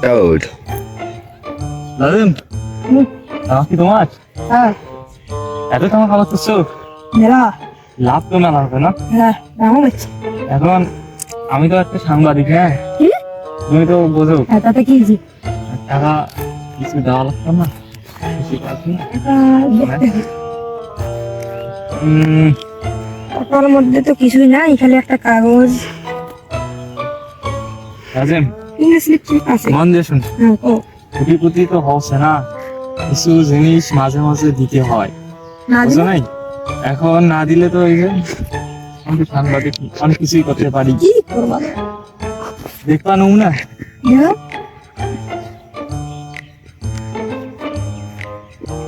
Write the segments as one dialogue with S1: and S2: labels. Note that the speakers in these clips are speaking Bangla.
S1: Toad.
S2: নাজিম আমার কি তোমার
S3: হ্যাঁ
S2: এত তোমার খাবার করছো
S3: মেরা
S2: লাভ তো মেলা হবে না
S3: হ্যাঁ আমার হচ্ছে
S2: এখন আমি তো একটা সাংবাদিক হ্যাঁ
S3: কি
S2: তুমি তো বোঝো
S3: তাতে কি হয়েছে
S2: টাকা কিছু দেওয়া লাগতো না কিছু লাগতো না?
S3: দেখতে হবে।
S2: উম,
S3: ওটার মধ্যে তো কিছুই নাই খালি একটা কাগজ
S2: নাজিম
S3: ইংলিশ লিখছি আছে
S2: মন দিয়ে শুন
S3: হ্যাঁ ও
S2: কোটিপতি তো হচ্ছে না কিছু জিনিস মাঝে মাঝে দিতে হয়
S3: না
S2: বুঝো
S3: দিলে
S2: নাই এখন না দিলে তো এই যে আমি সাংবাদিক অনেক কিছুই করতে পারি
S3: কি করবা
S2: দেখবা নমুনা
S3: দেখো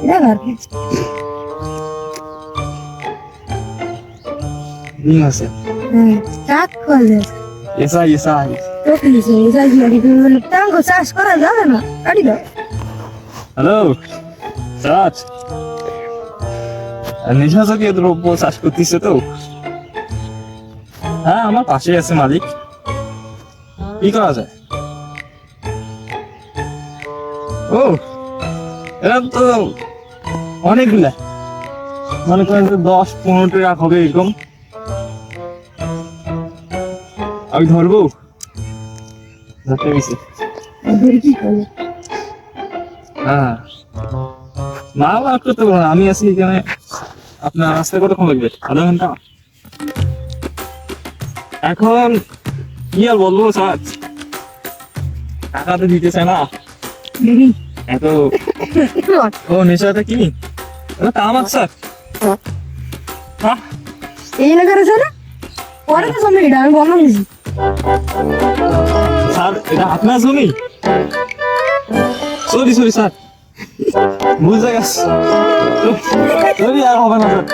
S3: দেখো আর কি
S2: দিন আছে
S3: হ্যাঁ চাক করলে
S2: এসআই এসআই
S3: তো কি হয়েছে এই সাইজ লাগি তুমি বলে টাঙ্গো চাষ করা যাবে না কাটি দাও
S2: হ্যালো চাচ নিশাচকীয় দ্রব্য চাষ করতেছে তো হ্যাঁ আমার পাশে আছে মালিক কি করা যায় ও এরা তো অনেকগুলা মনে করেন যে 10-15 টাকা হবে এরকম আমি ধরবো ধরতে গেছি
S3: ধরে কি করবে
S2: হ্যাঁ না আর করতে পারবো না আমি আছি এখানে আপনার রাস্তায় কতক্ষণ লাগবে আধা ঘন্টা এখন কি আর বলবো স্যার টাকা তো দিতে চায় না
S3: দেখি
S2: এত ও নেশাটা কি এটা তামাক স্যার হ্যাঁ
S3: এই না করেছে না পরে তো জমি এটা আমি বন্ধ করেছি
S2: স্যার এটা আপনার জমি সরি সরি স্যার ভুল জায়গা সরি আর হবে না স্যার